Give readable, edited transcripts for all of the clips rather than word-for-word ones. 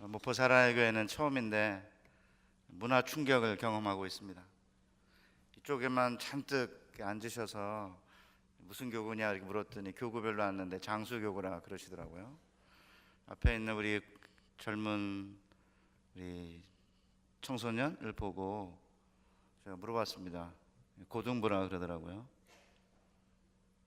목포 사랑의 교회는 처음인데 문화 충격을 경험하고 있습니다. 이쪽에만 잔뜩 앉으셔서 무슨 교구냐 이렇게 물었더니 교구별로 왔는데 장수교구라 그러시더라고요. 앞에 있는 우리 젊은 우리 청소년을 보고 제가 물어봤습니다. 고등부라 그러더라고요.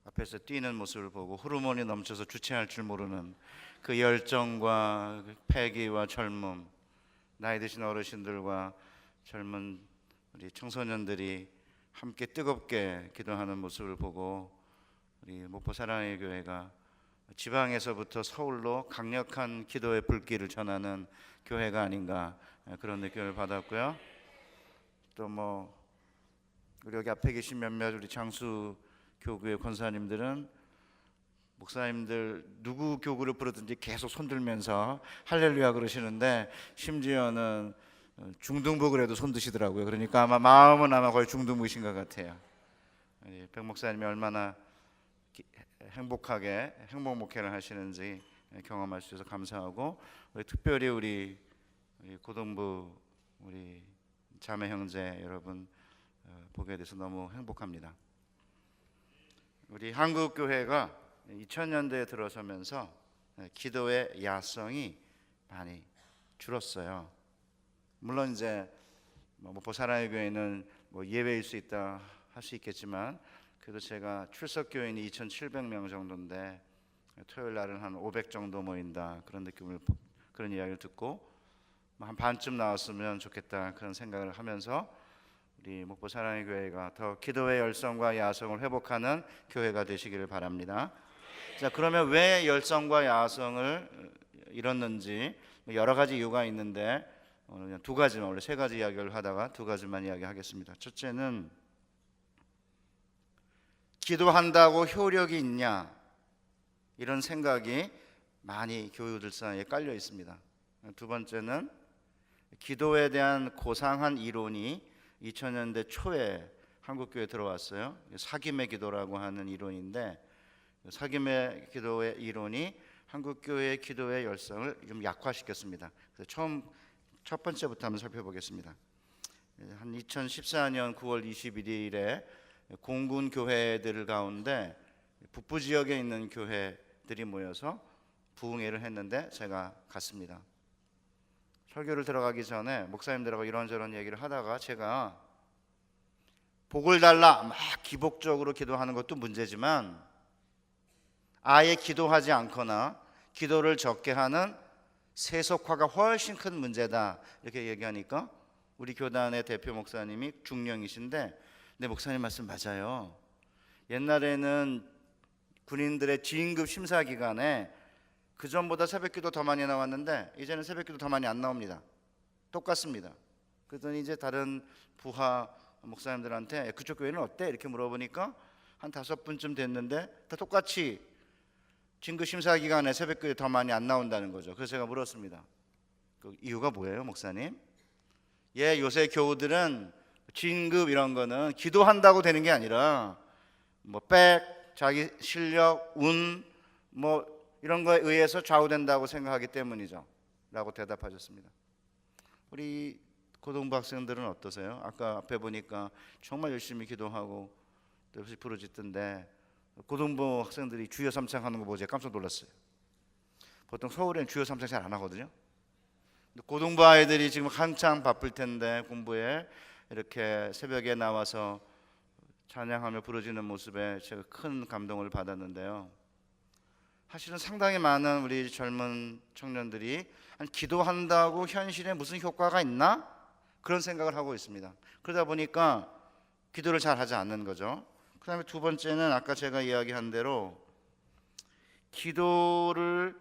앞에서 뛰는 모습을 보고 호르몬이 넘쳐서 주체할 줄 모르는 그 열정과 그 패기와 젊음, 나이 드신 어르신들과 젊은 우리 청소년들이 함께 뜨겁게 기도하는 모습을 보고 우리 목포 사랑의 교회가 지방에서부터 서울로 강력한 기도의 불길을 전하는 교회가 아닌가 그런 느낌을 받았고요. 또 우리 여기 앞에 계신 몇몇 우리 장수 교구의 권사님들은 목사님들 누구 교구를 부르든지 계속 손들면서 할렐루야 그러시는데 심지어는 중등부 그래도 손 드시더라고요. 그러니까 아마 마음은 거의 중등부이신 것 같아요. 백 목사님이 얼마나 행복하게 행복 목회를 하시는지 경험할 수 있어서 감사하고 특별히 우리 고등부 우리 자매 형제 여러분 보게 돼서 너무 행복합니다. 우리 한국 교회가 2000년대에 들어서면서 기도의 야성이 많이 줄었어요. 물론 이제 목포 사랑의 교회는 예외일 수 있다 할 수 있겠지만 그래도 제가 출석 교인이 2,700명 정도인데 토요일 날은 한 500 정도 모인다 그런 이야기를 듣고 한 반쯤 나왔으면 좋겠다 그런 생각을 하면서 우리 목포 사랑의 교회가 더 기도의 열성과 야성을 회복하는 교회가 되시기를 바랍니다. 자, 그러면 왜 열성과 야성을 잃었는지 여러 가지 이유가 있는데 오늘 그냥 두 가지만, 원래 세 가지 이야기를 하다가 두 가지만 이야기하겠습니다. 첫째는 기도한다고 효력이 있냐 이런 생각이 많이 교우들 사이에 깔려 있습니다. 두 번째는 기도에 대한 고상한 이론이 2000년대 초에 한국교회에 들어왔어요. 사김의 기도라고 하는 이론인데 사김의 기도의 이론이 한국교회의 기도의 열성을 좀 약화시켰습니다. 그래서 첫 번째부터 한번 살펴보겠습니다. 한 2014년 9월 21일에 공군 교회들 가운데 북부 지역에 있는 교회들이 모여서 부흥회를 했는데 제가 갔습니다. 설교를 들어가기 전에 목사님들하고 이런저런 얘기를 하다가 제가 복을 달라 막 기복적으로 기도하는 것도 문제지만 아예 기도하지 않거나 기도를 적게 하는 세속화가 훨씬 큰 문제다 이렇게 얘기하니까 우리 교단의 대표 목사님이 중령이신데 네, 목사님 말씀 맞아요. 옛날에는 군인들의 진급 심사 기간에 그 전보다 새벽기도 더 많이 나왔는데 이제는 새벽기도 더 많이 안 나옵니다. 똑같습니다. 그랬더니 이제 다른 부하 목사님들한테 그쪽 교회는 어때? 이렇게 물어보니까 한 5분쯤 됐는데 다 똑같이 진급 심사 기간에 새벽기도 더 많이 안 나온다는 거죠. 그래서 제가 물었습니다. 그 이유가 뭐예요, 목사님? 요새 교우들은 진급 이런 거는 기도한다고 되는 게 아니라 자기 실력, 운 이런 거에 의해서 좌우된다고 생각하기 때문이죠 라고 대답하셨습니다. 우리 고등부 학생들은 어떠세요? 아까 앞에 보니까 정말 열심히 기도하고 또 부르짖던데 고등부 학생들이 주여 삼창 하는 거 보고 제가 깜짝 놀랐어요. 보통 서울엔 주여 삼창 잘 안 하거든요. 고등부 아이들이 지금 한창 바쁠 텐데 공부에 이렇게 새벽에 나와서 찬양하며 부르짖는 모습에 제가 큰 감동을 받았는데요. 사실은 상당히 많은 우리 젊은 청년들이 기도한다고 현실에 무슨 효과가 있나? 그런 생각을 하고 있습니다. 그러다 보니까 기도를 잘 하지 않는 거죠. 그 다음에 두 번째는 아까 제가 이야기한 대로 기도를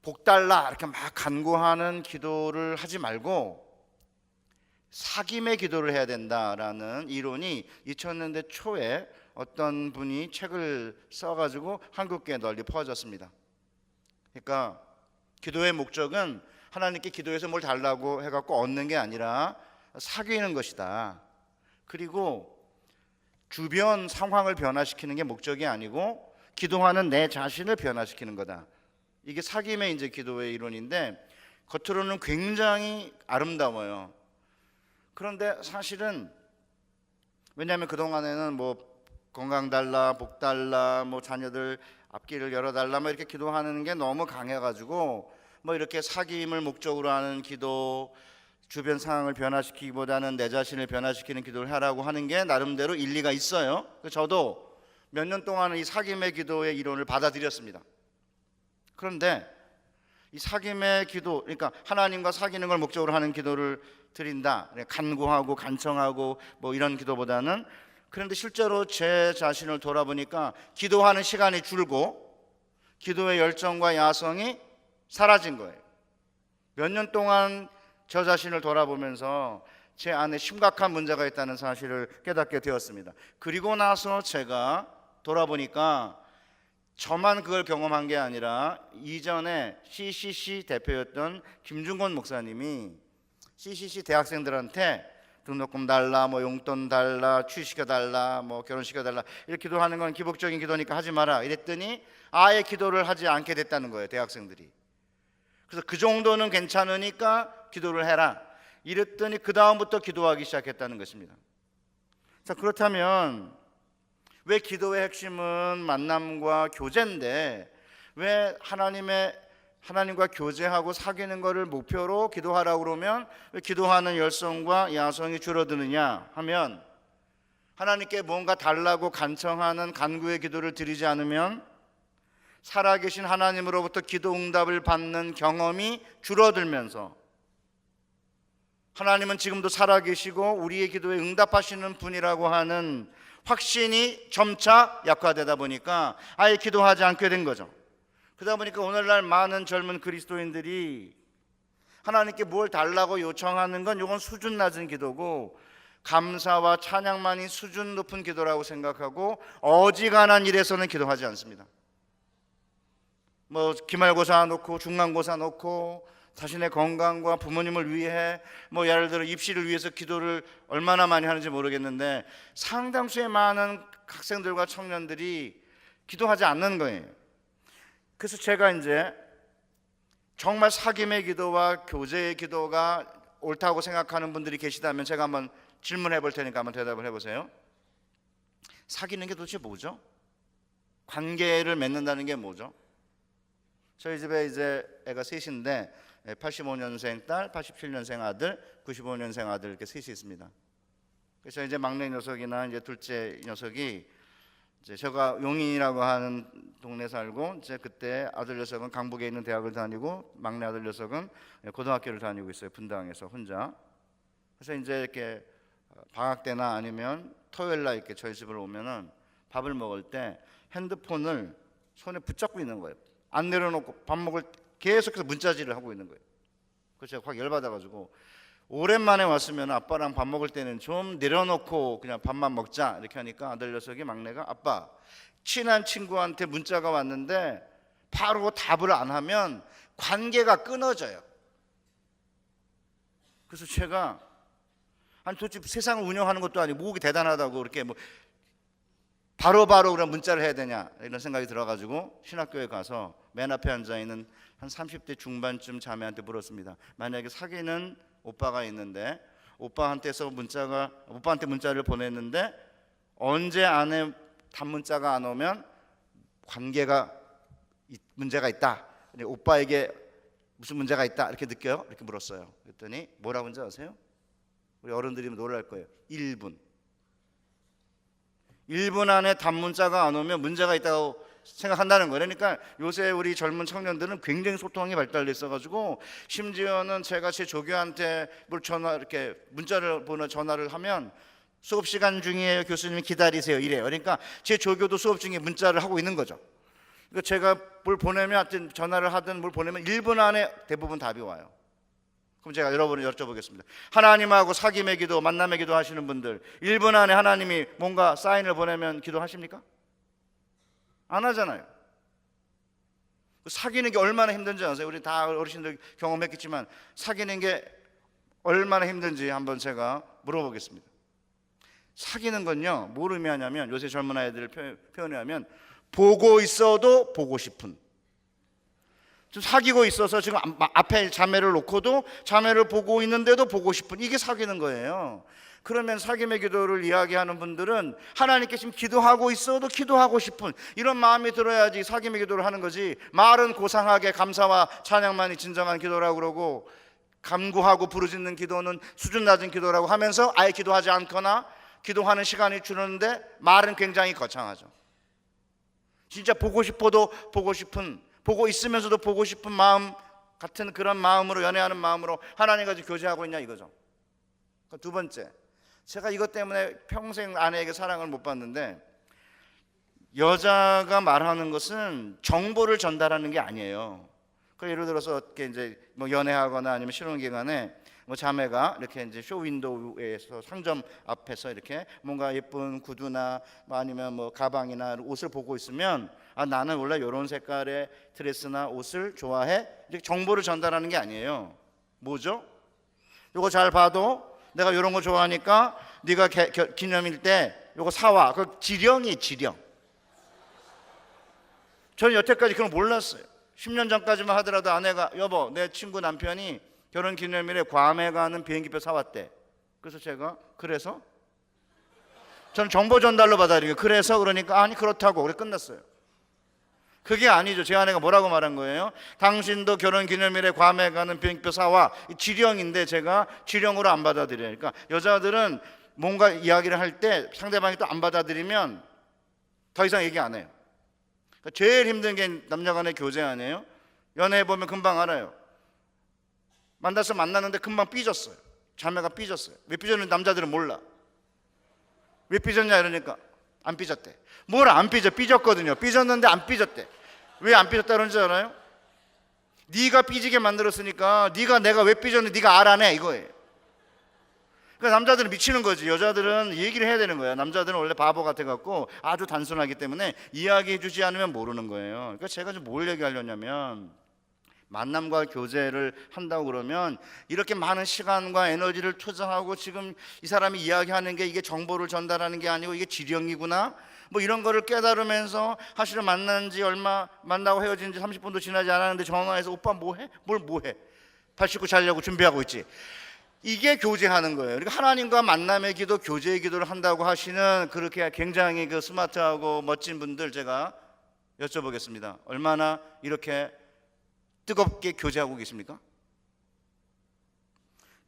복달라 이렇게 막 간구하는 기도를 하지 말고 사김의 기도를 해야 된다라는 이론이 2000년대 초에 어떤 분이 책을 써가지고 한국교회에 널리 퍼졌습니다. 그러니까 기도의 목적은 하나님께 기도해서 뭘 달라고 해갖고 얻는 게 아니라 사귀는 것이다. 그리고 주변 상황을 변화시키는 게 목적이 아니고 기도하는 내 자신을 변화시키는 거다. 이게 사김의 이제 기도의 이론인데 겉으로는 굉장히 아름다워요. 그런데 사실은 왜냐하면 그동안에는 뭐 건강 달라, 복 달라, 뭐 자녀들 앞길을 열어달라 뭐 이렇게 기도하는 게 너무 강해가지고 뭐 이렇게 사귐을 목적으로 하는 기도, 주변 상황을 변화시키기보다는 내 자신을 변화시키는 기도를 하라고 하는 게 나름대로 일리가 있어요. 저도 몇 년 동안은 이 사귐의 기도의 이론을 받아들였습니다. 그런데 이 사귐의 기도, 그러니까 하나님과 사귀는 걸 목적으로 하는 기도를 드린다, 간구하고 간청하고 뭐 이런 기도보다는, 그런데 실제로 제 자신을 돌아보니까 기도하는 시간이 줄고 기도의 열정과 야성이 사라진 거예요. 몇 년 동안 저 자신을 돌아보면서 제 안에 심각한 문제가 있다는 사실을 깨닫게 되었습니다. 그리고 나서 제가 돌아보니까 저만 그걸 경험한 게 아니라 이전에 CCC 대표였던 김중건 목사님이 CCC 대학생들한테 등록금 달라, 뭐 용돈 달라, 취직시켜 달라, 뭐 결혼시켜 달라 이렇게 기도하는 건 기복적인 기도니까 하지 마라 이랬더니 아예 기도를 하지 않게 됐다는 거예요, 대학생들이. 그래서 그 정도는 괜찮으니까 기도를 해라 이랬더니 그 다음부터 기도하기 시작했다는 것입니다. 자, 그렇다면 왜 기도의 핵심은 만남과 교제인데 왜 하나님과 교제하고 사귀는 것을 목표로 기도하라고 그러면 왜 기도하는 열성과 야성이 줄어드느냐 하면, 하나님께 뭔가 달라고 간청하는 간구의 기도를 드리지 않으면 살아계신 하나님으로부터 기도 응답을 받는 경험이 줄어들면서 하나님은 지금도 살아계시고 우리의 기도에 응답하시는 분이라고 하는 확신이 점차 약화되다 보니까 아예 기도하지 않게 된 거죠. 그러다 보니까 오늘날 많은 젊은 그리스도인들이 하나님께 뭘 달라고 요청하는 건 이건 수준 낮은 기도고 감사와 찬양만이 수준 높은 기도라고 생각하고 어지간한 일에서는 기도하지 않습니다. 뭐 기말고사 놓고 중간고사 놓고 자신의 건강과 부모님을 위해 뭐 예를 들어 입시를 위해서 기도를 얼마나 많이 하는지 모르겠는데 상당수의 많은 학생들과 청년들이 기도하지 않는 거예요. 그래서 제가 이제 정말 사귐의 기도와 교제의 기도가 옳다고 생각하는 분들이 계시다면 제가 한번 질문해 볼 테니까 한번 대답을 해보세요. 사귀는 게 도대체 뭐죠? 관계를 맺는다는 게 뭐죠? 저희 집에 이제 애가 셋인데 85년생 딸, 87년생 아들, 95년생 아들 이렇게 셋이 있습니다. 그래서 이제 막내 녀석이나 이제 둘째 녀석이 이제 제가 용인이라고 하는 동네 살고 이제 그때 아들 녀석은 강북에 있는 대학을 다니고 막내 아들 녀석은 고등학교를 다니고 있어요. 분당에서 혼자. 그래서 이제 이렇게 방학 때나 아니면 토요일 날 이렇게 저희 집을 오면은 밥을 먹을 때 핸드폰을 손에 붙잡고 있는 거예요. 안 내려놓고 밥 먹을 계속해서 문자질을 하고 있는 거예요. 그래서 제가 확 열받아가지고 오랜만에 왔으면 아빠랑 밥 먹을 때는 좀 내려놓고 그냥 밥만 먹자 이렇게 하니까 아들 녀석이 막내가 아빠 친한 친구한테 문자가 왔는데 바로 답을 안 하면 관계가 끊어져요. 그래서 제가 아니 도대체 세상을 운영하는 것도 아니고 뭐가 대단하다고 그렇게 뭐 바로바로 그런 문자를 해야 되냐 이런 생각이 들어가지고 신학교에 가서 맨 앞에 앉아있는 한 30대 중반쯤 자매한테 물었습니다. 만약에 사귀는 오빠가 있는데 오빠한테 문자를 보냈는데 언제 안에 단문자가 안 오면 관계가 문제가 있다. 오빠에게 무슨 문제가 있다 이렇게 느껴요? 이렇게 물었어요. 그랬더니 뭐라고 한지 아세요? 우리 어른들이 놀랄 거예요. 1분 안에 단문자가 안 오면 문제가 있다고 생각한다는 거예요. 그러니까 요새 우리 젊은 청년들은 굉장히 소통이 발달돼 있어가지고 심지어는 제가 제 조교한테 이렇게 문자를 보내 전화를 하면 수업 시간 중이에요 교수님 기다리세요 이래요. 그러니까 제 조교도 수업 중에 문자를 하고 있는 거죠. 그러니까 제가 뭘 보내면 하여튼 전화를 하든 뭘 보내면 1분 안에 대부분 답이 와요. 그럼 제가 여러분을 여쭤보겠습니다. 하나님하고 사귐의 기도, 만남의 기도 하시는 분들 1분 안에 하나님이 뭔가 사인을 보내면 기도하십니까? 안 하잖아요. 사귀는 게 얼마나 힘든지 아세요? 우리 다 어르신들 경험했겠지만 사귀는 게 얼마나 힘든지 한번 제가 물어보겠습니다. 사귀는 건요 뭘 의미하냐면 요새 젊은 아이들을 표현하면 보고 있어도 보고 싶은, 좀 사귀고 있어서 지금 앞에 자매를 놓고도 자매를 보고 있는데도 보고 싶은, 이게 사귀는 거예요. 그러면 사귐의 기도를 이야기하는 분들은 하나님께 지금 기도하고 있어도 기도하고 싶은 이런 마음이 들어야지 사귐의 기도를 하는 거지. 말은 고상하게 감사와 찬양만이 진정한 기도라고 그러고, 간구하고 부르짖는 기도는 수준 낮은 기도라고 하면서 아예 기도하지 않거나 기도하는 시간이 줄었는데 말은 굉장히 거창하죠. 진짜 보고 싶어도 보고 싶은, 보고 있으면서도 보고 싶은 마음 같은 그런 마음으로, 연애하는 마음으로 하나님과 교제하고 있냐 이거죠. 두 번째, 제가 이것 때문에 평생 아내에게 사랑을 못 받는데, 여자가 말하는 것은 정보를 전달하는 게 아니에요. 그 예를 들어서 어떻게 이제 뭐 연애하거나 아니면 신혼 기간에 뭐 자매가 이렇게 이제 쇼 윈도우에서 상점 앞에서 이렇게 뭔가 예쁜 구두나 뭐 아니면 뭐 가방이나 옷을 보고 있으면, 아 나는 원래 이런 색깔의 드레스나 옷을 좋아해, 이렇게 정보를 전달하는 게 아니에요. 뭐죠? 이거 잘 봐도 내가 이런 거 좋아하니까 네가 기념일 때 이거 사와. 그 지령이 지령. 저는 여태까지 그런 거 몰랐어요. 10년 전까지만 하더라도 아내가, 여보 내 친구 남편이 결혼 기념일에 괌에 가는 비행기표 사왔대. 그래서 제가, 그래서? 저는 정보 전달로 받아들이고, 그래서? 그러니까 아니 그렇다고. 그래 끝났어요. 그게 아니죠. 제 아내가 뭐라고 말한 거예요? 당신도 결혼 기념일에 괌에 가는 비행기표 사와. 지령인데 제가 지령으로 안 받아들여요. 그러니까 여자들은 뭔가 이야기를 할 때 상대방이 또 안 받아들이면 더 이상 얘기 안 해요. 그러니까 제일 힘든 게 남녀 간의 교제 아니에요? 연애해 보면 금방 알아요. 만나서 만났는데 금방 삐졌어요. 자매가 삐졌어요. 왜 삐졌는지 남자들은 몰라. 왜 삐졌냐 이러니까 안 삐졌대. 뭘 안 삐져? 삐졌거든요. 삐졌는데 안 삐졌대. 왜 안 삐졌다 그런지 알아요? 네가 삐지게 만들었으니까 내가 왜 삐졌는지 네가 알아내 이거예요. 그러니까 남자들은 미치는 거지. 여자들은 얘기를 해야 되는 거예요. 남자들은 원래 바보 같아갖고 아주 단순하기 때문에 이야기해 주지 않으면 모르는 거예요. 그러니까 제가 좀 뭘 얘기하려냐면, 만남과 교제를 한다고 그러면 이렇게 많은 시간과 에너지를 투자하고 지금 이 사람이 이야기하는 게 이게 정보를 전달하는 게 아니고 이게 지령이구나, 뭐 이런 거를 깨달으면서, 사실은 만난 지 얼마, 만나고 헤어진 지 30분도 지나지 않았는데 전화해서 오빠 뭐해? 뭘 뭐해? 발 씻고 자려고 준비하고 있지. 이게 교제하는 거예요. 그러니까 하나님과 만남의 기도, 교제의 기도를 한다고 하시는 그렇게 굉장히 그 스마트하고 멋진 분들 제가 여쭤보겠습니다. 얼마나 이렇게 뜨겁게 교제하고 계십니까?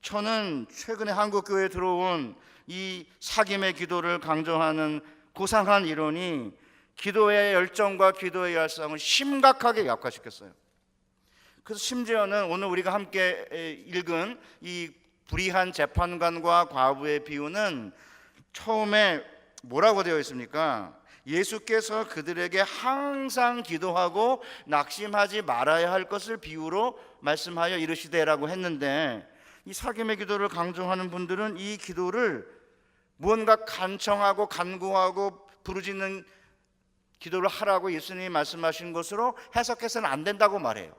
저는 최근에 한국교회에 들어온 이 사귐의 기도를 강조하는 고상한 이론이 기도의 열정과 기도의 열성을 심각하게 약화시켰어요. 그래서 심지어는 오늘 우리가 함께 읽은 이 불의한 재판관과 과부의 비유는 처음에 뭐라고 되어 있습니까? 예수께서 그들에게 항상 기도하고 낙심하지 말아야 할 것을 비유로 말씀하여 이르시되라고 했는데, 이 사귐의 기도를 강조하는 분들은 이 기도를 무언가 간청하고 간구하고 부르짖는 기도를 하라고 예수님이 말씀하신 것으로 해석해서는 안 된다고 말해요.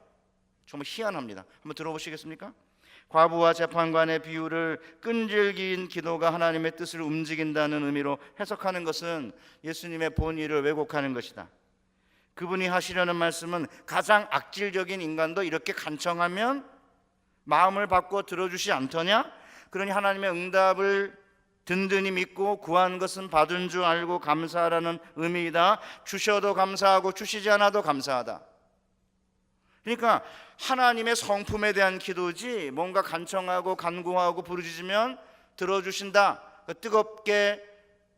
정말 희한합니다. 한번 들어보시겠습니까? 과부와 재판관의 비유를 끈질긴 기도가 하나님의 뜻을 움직인다는 의미로 해석하는 것은 예수님의 본의를 왜곡하는 것이다. 그분이 하시려는 말씀은 가장 악질적인 인간도 이렇게 간청하면 마음을 바꿔 들어주시 않더냐? 그러니 하나님의 응답을 든든히 믿고 구한 것은 받은 줄 알고 감사하라는 의미이다. 주셔도 감사하고 주시지 않아도 감사하다. 그러니까 하나님의 성품에 대한 기도지, 뭔가 간청하고 간구하고 부르짖으면 들어주신다, 뜨겁게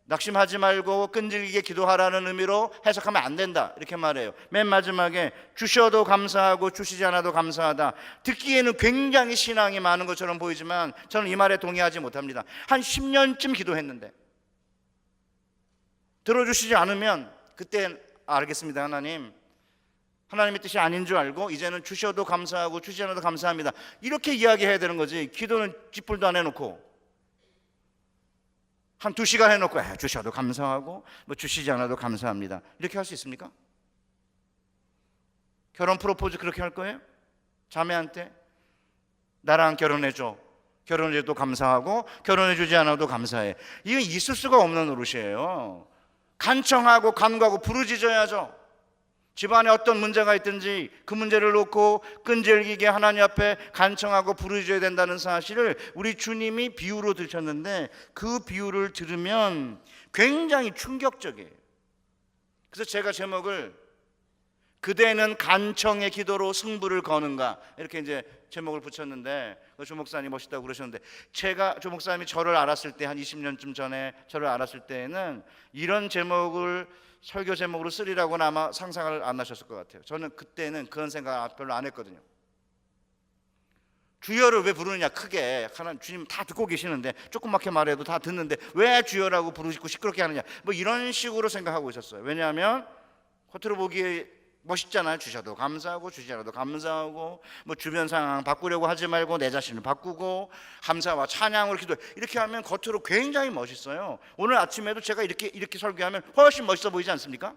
낙심하지 말고 끈질기게 기도하라는 의미로 해석하면 안 된다, 이렇게 말해요. 맨 마지막에 주셔도 감사하고 주시지 않아도 감사하다. 듣기에는 굉장히 신앙이 많은 것처럼 보이지만 저는 이 말에 동의하지 못합니다. 한 10년쯤 기도했는데 들어주시지 않으면 그때 알겠습니다. 하나님의 뜻이 아닌 줄 알고 이제는 주셔도 감사하고 주시지 않아도 감사합니다, 이렇게 이야기해야 되는 거지. 기도는 쥐뿔도 안 해놓고 한 2시간 해놓고 주셔도 감사하고 뭐 주시지 않아도 감사합니다, 이렇게 할 수 있습니까? 결혼 프로포즈 그렇게 할 거예요? 자매한테 나랑 결혼해줘, 결혼해도 감사하고 결혼해주지 않아도 감사해. 이건 있을 수가 없는 노릇이에요. 간청하고 간구하고 부르짖어야죠. 집안에 어떤 문제가 있든지 그 문제를 놓고 끈질기게 하나님 앞에 간청하고 부르짖어야 된다는 사실을 우리 주님이 비유로 드셨는데, 그 비유를 들으면 굉장히 충격적이에요. 그래서 제가 제목을 그대는 간청의 기도로 승부를 거는가, 이렇게 이제 제목을 붙였는데, 조 목사님 멋있다고 그러셨는데, 조 목사님이 저를 알았을 때, 한 20년쯤 전에 저를 알았을 때에는 이런 제목을 설교 제목으로 쓰리라고는 아마 상상을 안 하셨을 것 같아요. 저는 그때는 그런 생각 별로 안 했거든요. 주여를 왜 부르느냐, 크게. 하나님, 주님 다 듣고 계시는데, 조그맣게 말해도 다 듣는데 왜 주여라고 부르시고 시끄럽게 하느냐, 뭐 이런 식으로 생각하고 있었어요. 왜냐하면 겉으로 보기에 멋있잖아요. 주셔도 감사하고 주지 않아도 감사하고, 뭐 주변 상황 바꾸려고 하지 말고 내 자신을 바꾸고 감사와 찬양으로 기도, 이렇게 하면 겉으로 굉장히 멋있어요. 오늘 아침에도 제가 이렇게 설교하면 훨씬 멋있어 보이지 않습니까?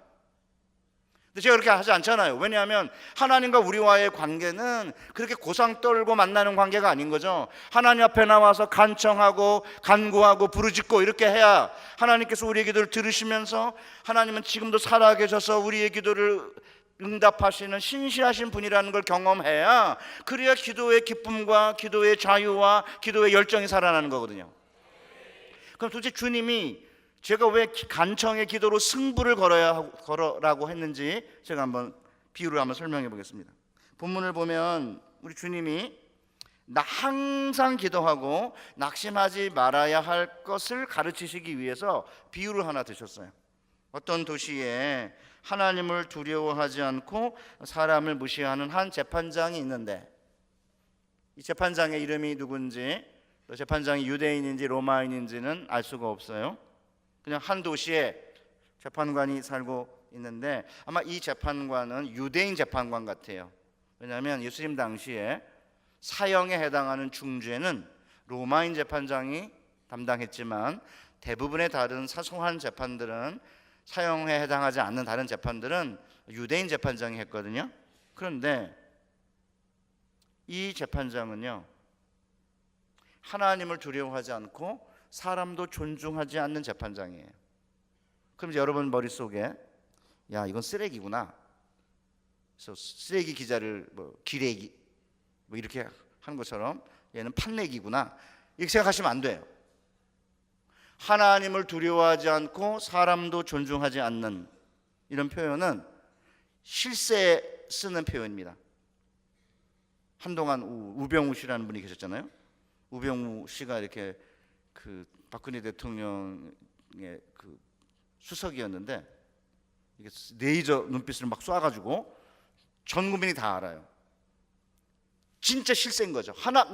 근데 제가 그렇게 하지 않잖아요. 왜냐하면 하나님과 우리와의 관계는 그렇게 고상 떨고 만나는 관계가 아닌 거죠. 하나님 앞에 나와서 간청하고 간구하고 부르짖고 이렇게 해야 하나님께서 우리의 기도를 들으시면서, 하나님은 지금도 살아계셔서 우리의 기도를 응답하시는 신실하신 분이라는 걸 경험해야, 그래야 기도의 기쁨과 기도의 자유와 기도의 열정이 살아나는 거거든요. 그럼 도대체 주님이 제가 왜 간청의 기도로 승부를 걸어라고 했는지 제가 한번 비유를 한번 설명해 보겠습니다. 본문을 보면 우리 주님이 항상 기도하고 낙심하지 말아야 할 것을 가르치시기 위해서 비유를 하나 드셨어요. 어떤 도시에 하나님을 두려워하지 않고 사람을 무시하는 한 재판장이 있는데, 이 재판장의 이름이 누군지, 또 재판장이 유대인인지 로마인인지는 알 수가 없어요. 그냥 한 도시에 재판관이 살고 있는데, 아마 이 재판관은 유대인 재판관 같아요. 왜냐하면 예수님 당시에 사형에 해당하는 중죄는 로마인 재판장이 담당했지만, 대부분의 다른 사소한 재판들은, 사형에 해당하지 않는 다른 재판들은 유대인 재판장이 했거든요. 그런데 이 재판장은요, 하나님을 두려워하지 않고 사람도 존중하지 않는 재판장이에요. 그럼 이제 여러분 머릿속에, 야, 이건 쓰레기구나, 그래서 쓰레기 기자를 뭐 기레기 뭐 이렇게 하는 것처럼 얘는 판내기구나, 이렇게 생각하시면 안 돼요. 하나님을 두려워하지 않고 사람도 존중하지 않는, 이런 표현은 실세에 쓰는 표현입니다. 한동안 우병우 씨라는 분이 계셨잖아요. 우병우 씨가 이렇게 그 박근혜 대통령의 그 수석이었는데, 이게 레이저 눈빛을 막 쏴가지고 전 국민이 다 알아요. 진짜 실세인 거죠.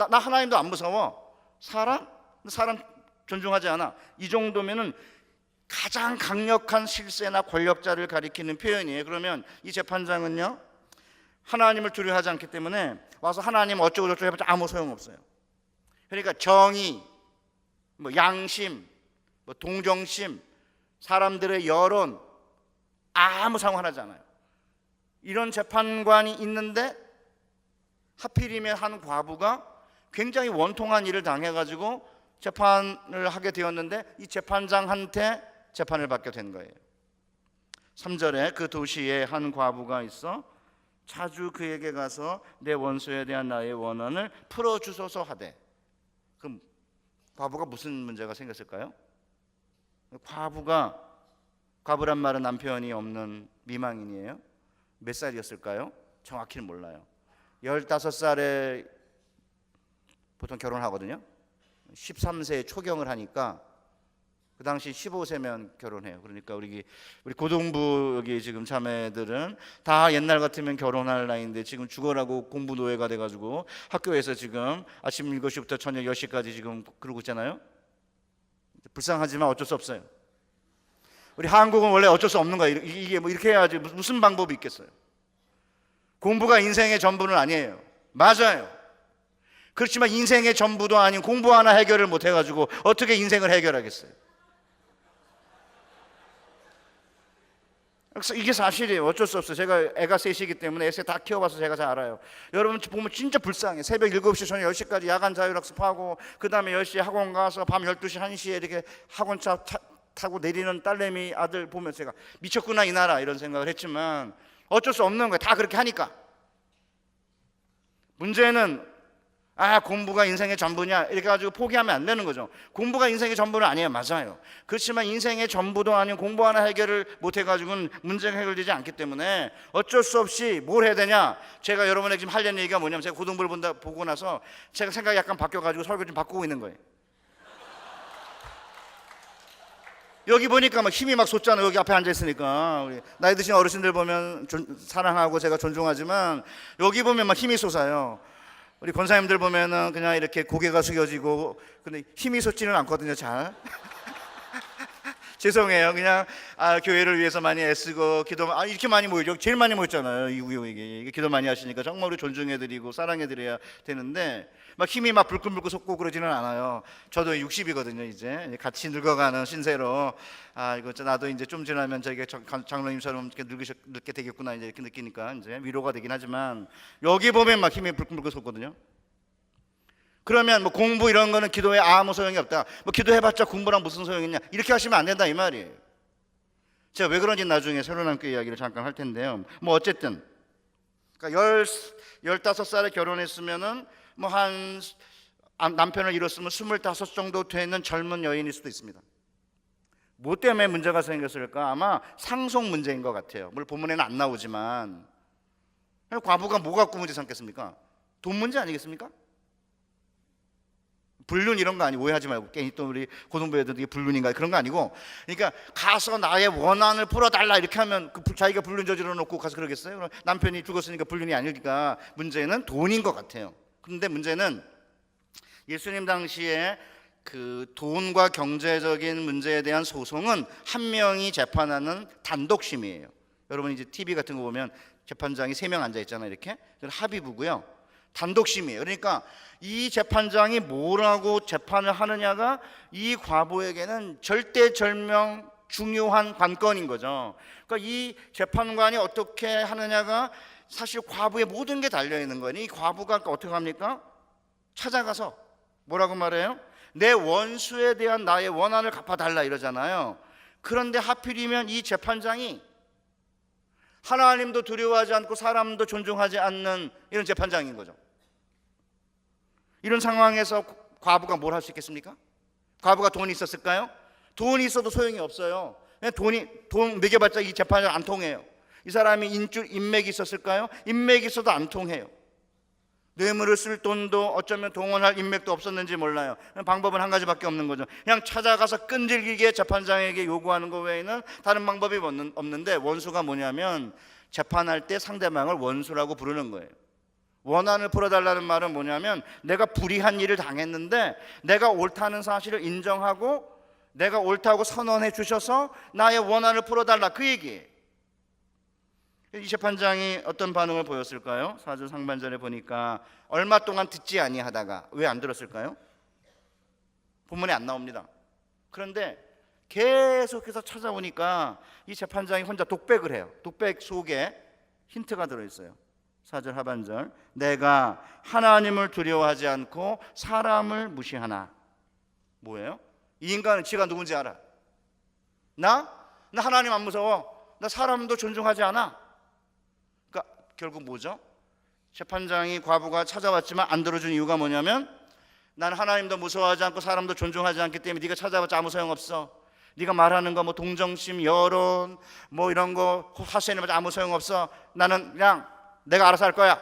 나 하나님도 안 무서워, 사람 존중하지 않아, 이 정도면은 가장 강력한 실세나 권력자를 가리키는 표현이에요. 그러면 이 재판장은요, 하나님을 두려워하지 않기 때문에 와서 하나님 어쩌고 저쩌고 해봤자 아무 소용없어요. 그러니까 정의, 뭐 양심, 뭐 동정심, 사람들의 여론, 아무 상관하지 않아요. 이런 재판관이 있는데, 하필이면 한 과부가 굉장히 원통한 일을 당해가지고 재판을 하게 되었는데, 이 재판장한테 재판을 받게 된 거예요. 3절에 그 도시에 한 과부가 있어 자주 그에게 가서 내 원수에 대한 나의 원한을 풀어주소서 하되. 그럼 과부가 무슨 문제가 생겼을까요? 과부란 말은 남편이 없는 미망인이에요. 몇 살이었을까요? 정확히는 몰라요. 15살에 보통 결혼하거든요. 13세에 초경을 하니까 그 당시 15세면 결혼해요. 그러니까 우리 고등부 여기 지금 자매들은 다 옛날 같으면 결혼할 나이인데, 지금 죽어라고 공부 노예가 돼가지고 학교에서 지금 아침 7시부터 저녁 10시까지 지금 그러고 있잖아요. 불쌍하지만 어쩔 수 없어요. 우리 한국은 원래 어쩔 수 없는 거예요. 이게 뭐 이렇게 해야지 무슨 방법이 있겠어요. 공부가 인생의 전부는 아니에요. 맞아요. 그렇지만 인생의 전부도 아닌 공부 하나 해결을 못 해가지고 어떻게 인생을 해결하겠어요? 이게 사실이에요. 어쩔 수 없어요. 제가 애가 셋이기 때문에 애세 다 키워봐서 제가 잘 알아요. 여러분 보면 진짜 불쌍해. 새벽 7시 저녁 10시까지 야간 자율학습하고, 그 다음에 10시에 학원 가서 밤 12시 1시에 이렇게 학원차 타고 내리는 딸내미 아들 보면서 제가 미쳤구나 이 나라, 이런 생각을 했지만, 어쩔 수 없는 거예요. 다 그렇게 하니까. 문제는 공부가 인생의 전부냐 이렇게 가지고 포기하면 안 되는 거죠. 공부가 인생의 전부는 아니에요. 맞아요. 그렇지만 인생의 전부도 아닌 공부 하나 해결을 못 해가지고는 문제가 해결되지 않기 때문에 어쩔 수 없이 뭘 해야 되냐. 제가 여러분에게 지금 하려는 얘기가 뭐냐면, 제가 고등부를 보고 나서 제가 생각이 약간 바뀌어가지고 설교 좀 바꾸고 있는 거예요. 여기 보니까 막 힘이 막 솟잖아요. 여기 앞에 앉아 있으니까. 우리 나이 드신 어르신들 보면 사랑하고 제가 존중하지만 여기 보면 막 힘이 솟아요. 우리 권사님들 보면은 그냥 이렇게 고개가 숙여지고, 근데 힘이 솟지는 않거든요. 잘. 죄송해요. 그냥 교회를 위해서 많이 애쓰고 기도 이렇게 많이 모이죠. 제일 많이 모였잖아요. 이 구역에 기도 많이 하시니까 정말 우리 존중해드리고 사랑해드려야 되는데 막 힘이 막 불끈불끈 솟고 그러지는 않아요. 저도 60이거든요. 이제 같이 늙어가는 신세로 이거 나도 이제 좀 지나면 저게 장로님처럼 이렇게 늙게 되겠구나 이제 이렇게 느끼니까 이제 위로가 되긴 하지만 여기 보면 막 힘이 불끈불끈 솟거든요. 그러면 뭐 공부 이런 거는 기도에 아무 소용이 없다. 뭐 기도해봤자 공부랑 무슨 소용이 있냐. 이렇게 하시면 안 된다 이 말이에요. 제가 왜 그런지 나중에 새로남교 이야기를 잠깐 할 텐데요. 뭐 어쨌든 그러니까 15살에 결혼했으면은 뭐 한 남편을 잃었으면 25 정도 되는 젊은 여인일 수도 있습니다. 뭐 때문에 문제가 생겼을까? 아마 상속 문제인 것 같아요. 물론 본문에는 안 나오지만 과부가 뭐 갖고 문제 삼겠습니까? 돈 문제 아니겠습니까? 불륜 이런 거 아니고 오해하지 말고, 괜히 또 우리 고등부 애들 이게 불륜인가 그런 거 아니고, 그러니까 가서 나의 원한을 풀어달라 이렇게 하면 자기가 불륜 저질러 놓고 가서 그러겠어요? 그럼 남편이 죽었으니까 불륜이 아니니까 문제는 돈인 것 같아요. 그런데 문제는 예수님 당시에 그 돈과 경제적인 문제에 대한 소송은 한 명이 재판하는 단독심이에요. 여러분 이제 TV 같은 거 보면 재판장이 3명 앉아 있잖아요. 이렇게 합의부고요. 단독심이에요. 그러니까 이 재판장이 뭐라고 재판을 하느냐가 이 과부에게는 절대절명 중요한 관건인 거죠. 그러니까 이 재판관이 어떻게 하느냐가 사실 과부의 모든 게 달려있는 거니, 이 과부가 어떻게 합니까? 찾아가서 뭐라고 말해요? 내 원수에 대한 나의 원한을 갚아달라 이러잖아요. 그런데 하필이면 이 재판장이 하나님도 두려워하지 않고 사람도 존중하지 않는 이런 재판장인 거죠. 이런 상황에서 과부가 뭘 할 수 있겠습니까? 과부가 돈이 있었을까요? 돈이 있어도 소용이 없어요. 돈 매겨봤자 이 재판은 안 통해요. 이 사람이 인맥이 있었을까요? 인맥이 있어도 안 통해요. 뇌물을 쓸 돈도 어쩌면 동원할 인맥도 없었는지 몰라요. 방법은 한 가지밖에 없는 거죠. 그냥 찾아가서 끈질기게 재판장에게 요구하는 것 외에는 다른 방법이 없는데, 원수가 뭐냐면 재판할 때 상대방을 원수라고 부르는 거예요. 원한을 풀어달라는 말은 뭐냐면 내가 불의한 일을 당했는데 내가 옳다는 사실을 인정하고 내가 옳다고 선언해 주셔서 나의 원한을 풀어달라, 그 얘기예요. 이 재판장이 어떤 반응을 보였을까요? 4절 상반절에 보니까 얼마 동안 듣지 아니하다가, 왜 안 들었을까요? 본문에 안 나옵니다. 그런데 계속해서 찾아오니까 이 재판장이 혼자 독백을 해요. 독백 속에 힌트가 들어있어요. 4절 하반절, 내가 하나님을 두려워하지 않고 사람을 무시하나. 뭐예요? 이 인간은 지가 누군지 알아. 나 하나님 안 무서워. 나 사람도 존중하지 않아. 그러니까 결국 뭐죠? 재판장이 과부가 찾아왔지만 안 들어준 이유가 뭐냐면, 나는 하나님도 무서워하지 않고 사람도 존중하지 않기 때문에 네가 찾아봤자 아무 소용없어. 네가 말하는 거 뭐 동정심, 여론 뭐 이런 거 하소연해봤자 아무 소용없어. 나는 그냥 내가 알아서 할 거야.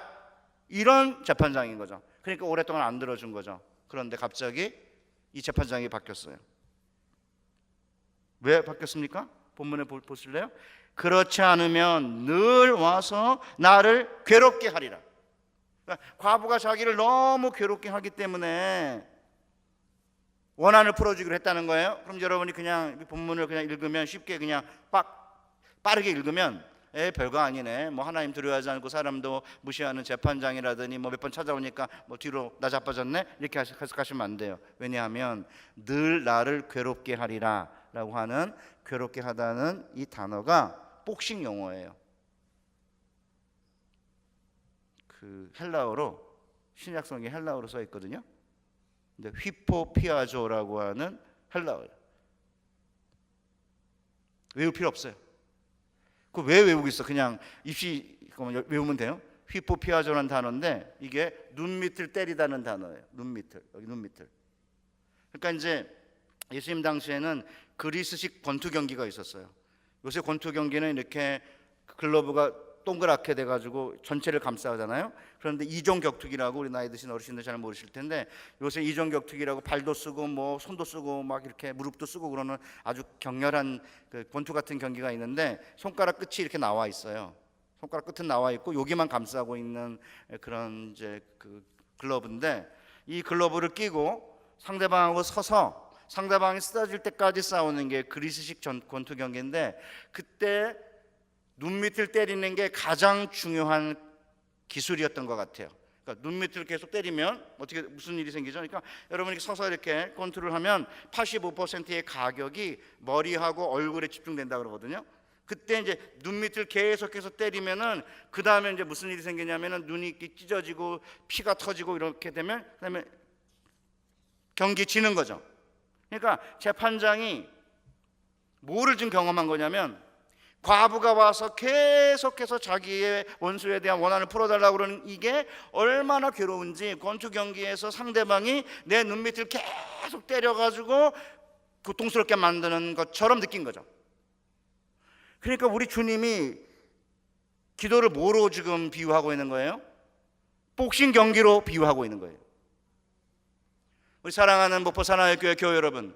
이런 재판장인 거죠. 그러니까 오랫동안 안 들어준 거죠. 그런데 갑자기 이 재판장이 바뀌었어요. 왜 바뀌었습니까? 본문에 보실래요? 그렇지 않으면 늘 와서 나를 괴롭게 하리라. 그러니까 과부가 자기를 너무 괴롭게 하기 때문에 원한을 풀어주기로 했다는 거예요. 그럼 여러분이 그냥 본문을 그냥 읽으면 쉽게 그냥 빠르게 읽으면 별거 아니네. 뭐 하나님 두려워하지 않고 사람도 무시하는 재판장이라더니 뭐 몇 번 찾아오니까 뭐 뒤로 나 자빠졌네, 이렇게 해석하시면 안 돼요. 왜냐하면 늘 나를 괴롭게 하리라 라고 하는, 괴롭게 하다는 이 단어가 복싱 용어예요. 그 헬라어로, 신약 성경에 헬라어로 써 있거든요. 근데 휘포피아조라고 하는 헬라어예요. 외울 필요 없어요. 그거 왜 외우겠어? 그냥 입시 외우면 돼요? 휘포피아조라는 단어인데 이게 눈 밑을 때리다는 단어예요. 눈 밑을, 여기 눈 밑을. 그러니까 이제 예수님 당시에는 그리스식 권투 경기가 있었어요. 요새 권투 경기는 이렇게 글러브가 동그랗게 돼가지고 전체를 감싸잖아요. 그런데 이종 격투기라고, 우리 나이 드신 어르신들 잘 모르실 텐데, 요새 이종 격투기라고 발도 쓰고 뭐 손도 쓰고 막 이렇게 무릎도 쓰고 그러는 아주 격렬한 그 권투 같은 경기가 있는데, 손가락 끝이 이렇게 나와 있어요. 손가락 끝은 나와 있고 여기만 감싸고 있는 그런 이제 그 글러브인데, 이 글러브를 끼고 상대방하고 서서 상대방이 쓰러질 때까지 싸우는 게 그리스식 권투 경기인데, 그때 눈 밑을 때리는 게 가장 중요한 기술이었던 것 같아요. 그러니까 눈 밑을 계속 때리면 어떻게 무슨 일이 생기죠? 그러니까 여러분이 서서 이렇게 권투를 하면 85%의 가격이 머리하고 얼굴에 집중된다 그러거든요. 그때 이제 눈 밑을 계속해서 때리면은 그 다음에 이제 무슨 일이 생기냐면은 눈이 찢어지고 피가 터지고 이렇게 되면 그다음에 경기 지는 거죠. 그러니까 재판장이 뭐를 지금 경험한 거냐면, 과부가 와서 계속해서 자기의 원수에 대한 원한을 풀어달라고 그러는 이게 얼마나 괴로운지 권투 경기에서 상대방이 내 눈밑을 계속 때려가지고 고통스럽게 만드는 것처럼 느낀 거죠. 그러니까 우리 주님이 기도를 뭐로 지금 비유하고 있는 거예요? 복싱 경기로 비유하고 있는 거예요. 우리 사랑하는 목포 사랑의 교회 여러분,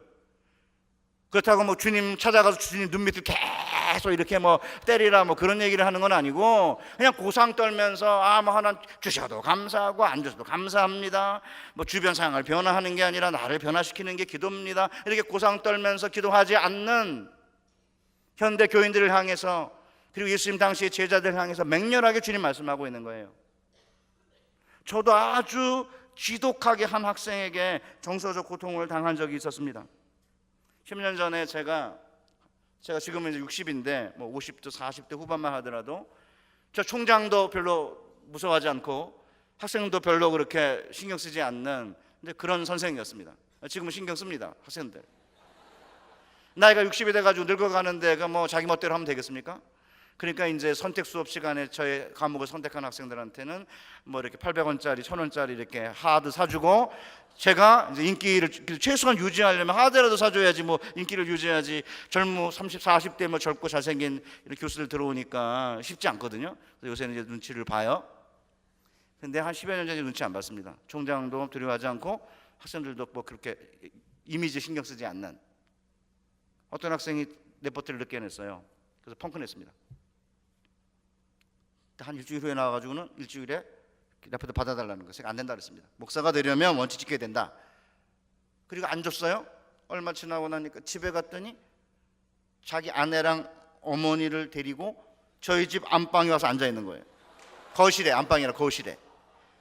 그렇다고 뭐 주님 찾아가서 주님 눈밑을 계속 이렇게 뭐 때리라 뭐 그런 얘기를 하는 건 아니고, 그냥 고상 떨면서 뭐 하나 주셔도 감사하고 안 주셔도 감사합니다, 뭐 주변 상황을 변화하는 게 아니라 나를 변화시키는 게 기도입니다, 이렇게 고상 떨면서 기도하지 않는 현대 교인들을 향해서, 그리고 예수님 당시의 제자들을 향해서 맹렬하게 주님 말씀하고 있는 거예요. 저도 아주 지독하게 한 학생에게 정서적 고통을 당한 적이 있었습니다. 10년 전에 제가 지금은 이제 60인데 뭐 50대 40대 후반만 하더라도 저 총장도 별로 무서워하지 않고 학생도 별로 그렇게 신경 쓰지 않는 근데 그런 선생이었습니다. 지금은 신경 씁니다, 학생들. 나이가 60이 돼가지고 늙어가는데 뭐 자기 멋대로 하면 되겠습니까? 그러니까 이제 선택 수업 시간에 저의 과목을 선택한 학생들한테는 뭐 이렇게 800원짜리 1000원짜리 이렇게 하드 사주고, 제가 이제 인기를 최소한 유지하려면 하드라도 사줘야지 뭐 인기를 유지해야지. 젊은 30, 40대 뭐 젊고 잘생긴 이런 교수들 들어오니까 쉽지 않거든요. 그래서 요새는 이제 눈치를 봐요. 근데 한 10여 년 전에 눈치 안 봤습니다. 총장도 두려워하지 않고 학생들도 뭐 그렇게 이미지 신경 쓰지 않는 어떤 학생이 레포트를 늦게 냈어요. 그래서 펑크 냈습니다. 한 일주일 후에 나와가지고는 일주일에 레포트 받아달라는 거예요. 안 된다 그랬습니다. 목사가 되려면 원칙 지켜야 된다. 그리고 안 줬어요. 얼마 지나고 나니까 집에 갔더니 자기 아내랑 어머니를 데리고 저희 집 안방에 와서 앉아 있는 거예요. 거실에, 안방이라 거실에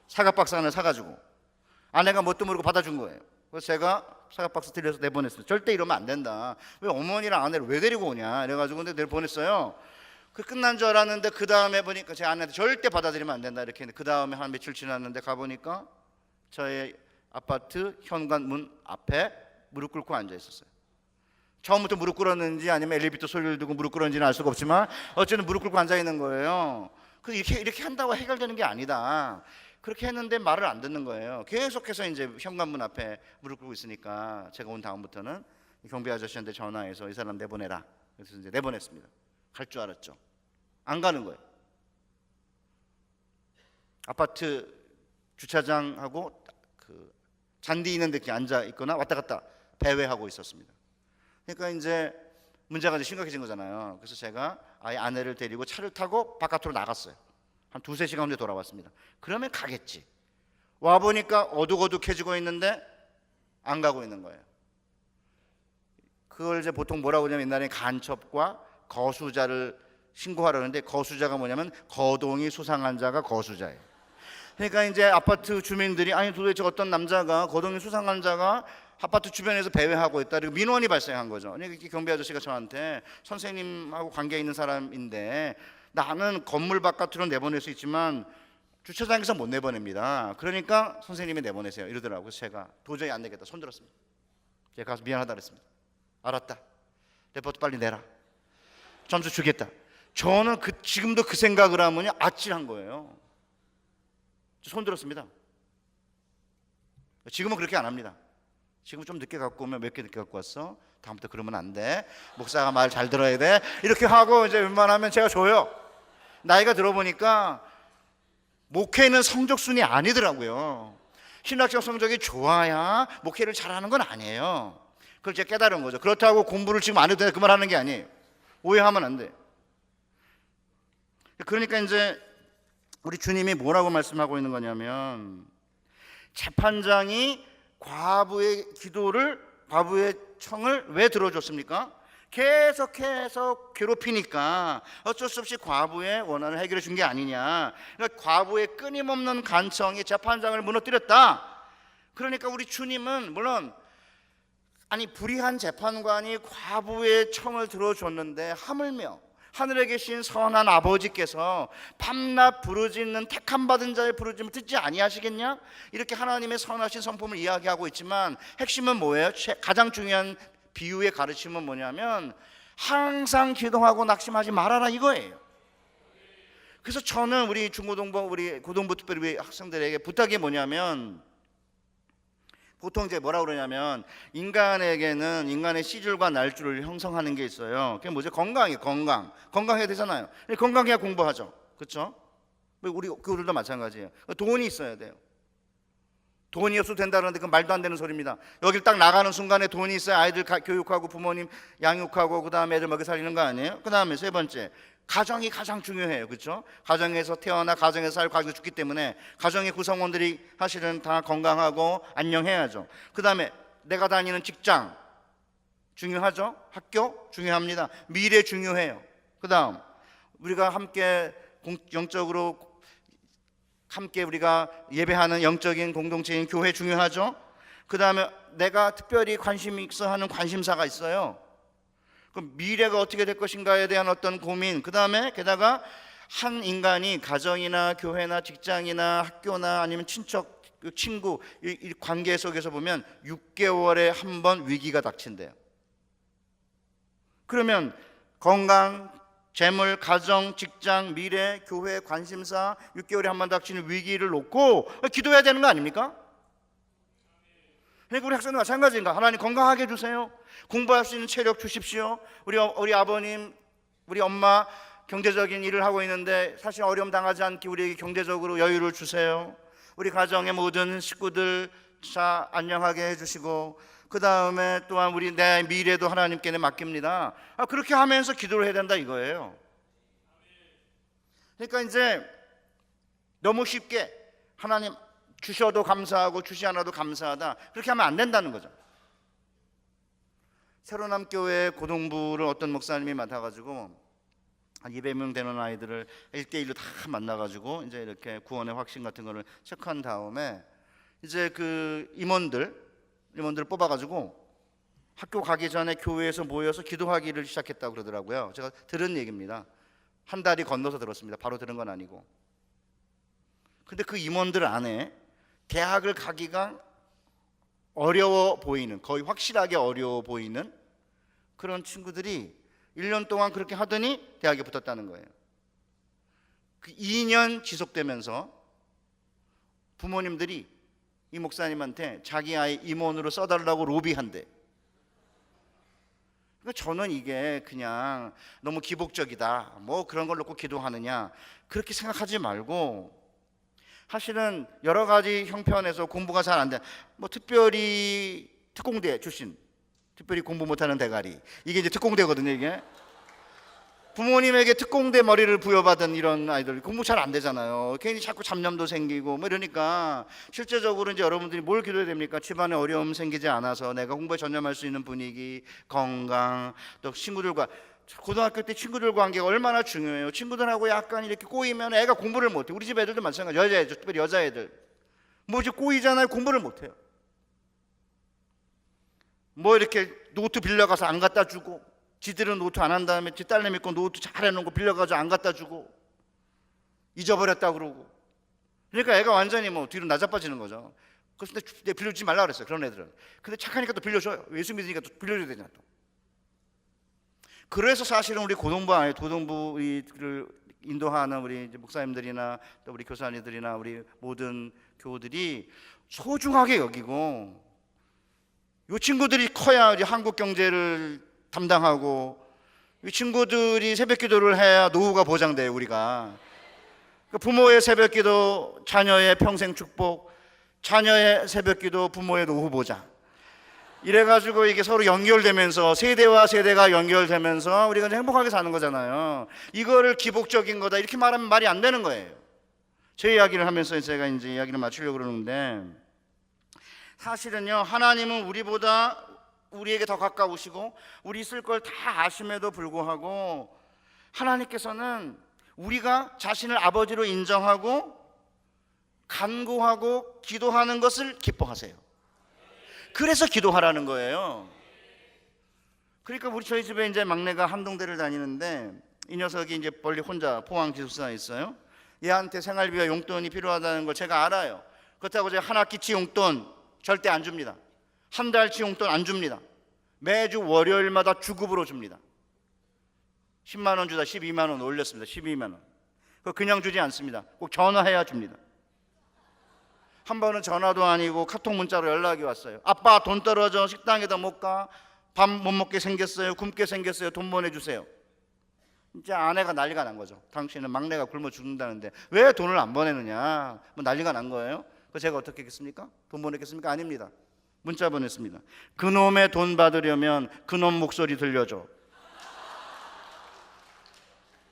사과박스 하나 사가지고 아내가 뭣도 모르고 받아준 거예요. 그래서 제가 사과박스 들여서 내보냈어요. 절대 이러면 안 된다. 왜 어머니랑 아내를 왜 데리고 오냐 이래가지고 근데 내보냈어요. 그 끝난 줄 알았는데 그 다음에 보니까 제 아내한테 절대 받아들이면 안 된다 이렇게 했는데, 그 다음에 한 며칠 지났는데 가보니까 저의 아파트 현관문 앞에 무릎 꿇고 앉아 있었어요. 처음부터 무릎 꿇었는지 아니면 엘리베이터 소리를 듣고 무릎 꿇었는지는 알 수가 없지만 어쨌든 무릎 꿇고 앉아 있는 거예요. 그래서 이렇게 한다고 해결되는 게 아니다. 그렇게 했는데 말을 안 듣는 거예요. 계속해서 이제 현관문 앞에 무릎 꿇고 있으니까 제가 온 다음부터는 경비 아저씨한테 전화해서 이 사람 내보내라. 그래서 이제 내보냈습니다. 갈 줄 알았죠. 안 가는 거예요. 아파트 주차장하고 그 잔디 있는 데 앉아 있거나 왔다 갔다 배회하고 있었습니다. 그러니까 이제 문제가 이제 심각해진 거잖아요. 그래서 제가 아예 아내를 데리고 차를 타고 바깥으로 나갔어요. 한 2-3시간 후에 돌아왔습니다. 그러면 가겠지. 와보니까 어둑어둑해지고 있는데 안 가고 있는 거예요. 그걸 이제 보통 뭐라고 하냐면 옛날에 간첩과 거수자를 신고하려는데, 거수자가 뭐냐면 거동이 수상한 자가 거수자예요. 그러니까 이제 아파트 주민들이 아니 도대체 어떤 남자가 거동이 수상한 자가 아파트 주변에서 배회하고 있다, 그리고 민원이 발생한 거죠. 그러니까 경비 아저씨가 저한테 선생님하고 관계 있는 사람인데 나는 건물 바깥으로 내보낼 수 있지만 주차장에서 못 내보냅니다. 그러니까 선생님이 내보내세요 이러더라고요. 제가 도저히 안 내겠다 손들었습니다. 제가 가서 미안하다 그랬습니다. 알았다. 레포트 빨리 내라. 점수 주겠다. 저는 지금도 그 생각을 하면요 아찔한 거예요. 손 들었습니다. 지금은 그렇게 안 합니다. 지금 좀 늦게 갖고 오면 몇 개 늦게 갖고 왔어? 다음부터 그러면 안 돼. 목사가 말 잘 들어야 돼. 이렇게 하고 이제 웬만하면 제가 줘요. 나이가 들어보니까 목회는 성적순이 아니더라고요. 신학적 성적이 좋아야 목회를 잘하는 건 아니에요. 그걸 제가 깨달은 거죠. 그렇다고 공부를 지금 안 해도 돼, 그 말 하는 게 아니에요. 오해하면 안 돼. 그러니까 이제 우리 주님이 뭐라고 말씀하고 있는 거냐면, 재판장이 과부의 기도를, 과부의 청을 왜 들어줬습니까? 계속해서 괴롭히니까 어쩔 수 없이 과부의 원한을 해결해 준 게 아니냐. 그러니까 과부의 끊임없는 간청이 재판장을 무너뜨렸다. 그러니까 우리 주님은 물론 불의한 재판관이 과부의 청을 들어줬는데 하물며 하늘에 계신 선한 아버지께서 밤낮 부르짖는 택함 받은 자의 부르짖음을 듣지 아니하시겠냐? 이렇게 하나님의 선하신 성품을 이야기하고 있지만 핵심은 뭐예요? 가장 중요한 비유의 가르침은 뭐냐면 항상 기도하고 낙심하지 말아라 이거예요. 그래서 저는 우리 중고등부, 우리 고등부 특별히 우리 학생들에게 부탁이 뭐냐면, 보통 이제 뭐라 그러냐면 인간에게는 인간의 씨줄과 날줄을 형성하는 게 있어요. 그게 뭐죠? 건강이에요. 건강해야 되잖아요. 건강해야 공부하죠. 그렇죠? 우리 교우들도 마찬가지예요. 돈이 있어야 돼요. 돈이 없어도 된다는데 그건 말도 안 되는 소리입니다. 여길 딱 나가는 순간에 돈이 있어야 아이들 교육하고 부모님 양육하고 그 다음에 애들 먹여 살리는 거 아니에요? 그 다음에 세 번째, 가정이 가장 중요해요. 그렇죠? 가정에서 태어나 가정에서 살고 가정에서 죽기 때문에 가정의 구성원들이 사실은 다 건강하고 안녕해야죠. 그 다음에 내가 다니는 직장 중요하죠? 학교 중요합니다. 미래 중요해요. 그 다음 우리가 함께 영적으로 함께 우리가 예배하는 영적인 공동체인 교회 중요하죠. 그 다음에 내가 특별히 관심이 있어 하는 관심사가 있어요. 그럼 미래가 어떻게 될 것인가에 대한 어떤 고민, 그 다음에 게다가 한 인간이 가정이나 교회나 직장이나 학교나 아니면 친척, 친구 이 관계 속에서 보면 6개월에 한 번 위기가 닥친대요. 그러면 건강, 재물, 가정, 직장, 미래, 교회, 관심사 6개월에 한 번 닥치는 위기를 놓고 기도해야 되는 거 아닙니까? 그러니까 우리 학생도 마찬가지인가? 하나님 건강하게 해주세요. 공부할 수 있는 체력 주십시오. 우리 아버님, 우리 엄마 경제적인 일을 하고 있는데 사실 어려움 당하지 않게 우리에게 경제적으로 여유를 주세요. 우리 가정의 모든 식구들 자 안녕하게 해주시고, 그 다음에 또한 우리 내 미래도 하나님께 맡깁니다. 그렇게 하면서 기도를 해야 된다 이거예요. 그러니까 이제 너무 쉽게 하나님 주셔도 감사하고 주시 않아도 감사하다 그렇게 하면 안 된다는 거죠. 새로남교회 고등부를 어떤 목사님이 맡아가지고 한 200명 되는 아이들을 1대1로 다 만나가지고 이제 이렇게 구원의 확신 같은 거를 체크한 다음에 이제 그 임원들을 뽑아가지고 학교 가기 전에 교회에서 모여서 기도하기를 시작했다고 그러더라고요. 제가 들은 얘기입니다. 한 달이 건너서 들었습니다. 바로 들은 건 아니고. 근데 그 임원들 안에 대학을 가기가 어려워 보이는, 거의 확실하게 어려워 보이는 그런 친구들이 1년 동안 그렇게 하더니 대학에 붙었다는 거예요. 그 2년 지속되면서 부모님들이 이 목사님한테 자기 아이 임원으로 써달라고 로비한대. 그러니까 저는 이게 그냥 너무 기복적이다, 뭐 그런 걸 놓고 기도하느냐 그렇게 생각하지 말고, 사실은 여러 가지 형편에서 공부가 잘 안 돼, 뭐 특별히 특공대 출신, 특별히 공부 못하는 대가리, 이게 이제 특공대거든요. 이게 부모님에게 특공대 머리를 부여받은 이런 아이들 공부 잘 안 되잖아요. 괜히 자꾸 잡념도 생기고 뭐 이러니까 실제적으로 이제 여러분들이 뭘 기도해야 됩니까? 집안에 어려움 생기지 않아서 내가 공부에 전념할 수 있는 분위기, 건강, 또 친구들과, 고등학교 때 친구들 관계가 얼마나 중요해요. 친구들하고 약간 이렇게 꼬이면 애가 공부를 못해. 우리 집 애들도 마찬가지. 여자애들, 특별히 여자애들 뭐 이제 꼬이잖아요. 공부를 못해요. 뭐 이렇게 노트 빌려가서 안 갖다 주고, 지들은 노트 안 한 다음에 뒷딸내 거 노트 잘 해놓은 거 빌려가서 안 갖다 주고 잊어버렸다 그러고, 그러니까 애가 완전히 뭐 뒤로 나자빠지는 거죠. 그래서 내가 빌려주지 말라 그랬어요. 그런 애들은. 근데 착하니까 또 빌려줘요. 예수 믿으니까 또 빌려줘야 되잖아. 또 그래서 사실은 우리 고등부 안에 도동부를 인도하는 우리 이제 목사님들이나 또 우리 교사님들이나 우리 모든 교우들이 소중하게 여기고, 이 친구들이 커야 이제 한국 경제를 담당하고, 이 친구들이 새벽기도를 해야 노후가 보장돼요. 우리가 부모의 새벽기도 자녀의 평생 축복, 자녀의 새벽기도 부모의 노후 보장, 이래가지고 이게 서로 연결되면서 세대와 세대가 연결되면서 우리가 행복하게 사는 거잖아요. 이거를 기복적인 거다 이렇게 말하면 말이 안 되는 거예요. 제 이야기를 하면서 제가 이제 이야기를 마치려고 그러는데, 사실은요, 하나님은 우리에게 더 가까우시고 우리 있을 걸 다 아심에도 불구하고 하나님께서는 우리가 자신을 아버지로 인정하고 간구하고 기도하는 것을 기뻐하세요. 그래서 기도하라는 거예요. 그러니까 저희 집에 이제 막내가 한동대를 다니는데, 이 녀석이 이제 멀리 혼자 포항 기숙사에 있어요. 얘한테 생활비와 용돈이 필요하다는 걸 제가 알아요. 그렇다고 제가 한 학기치 용돈 절대 안 줍니다. 한 달치 용돈 안 줍니다. 매주 월요일마다 주급으로 줍니다. 10만 원 주다 12만 원 올렸습니다. 12만 원. 그거 그냥 주지 않습니다. 꼭 전화해야 줍니다. 한 번은 전화도 아니고 카톡 문자로 연락이 왔어요. 아빠 돈 떨어져, 식당에다 못 가, 밥 못 먹게 생겼어요, 굶게 생겼어요, 돈 보내주세요. 이제 아내가 난리가 난 거죠. 당신은 막내가 굶어 죽는다는데 왜 돈을 안 보내느냐, 뭐 난리가 난 거예요. 그 제가 어떻게 했겠습니까? 돈 보냈겠습니까? 아닙니다. 문자 보냈습니다. 그놈의 돈 받으려면 그놈 목소리 들려줘.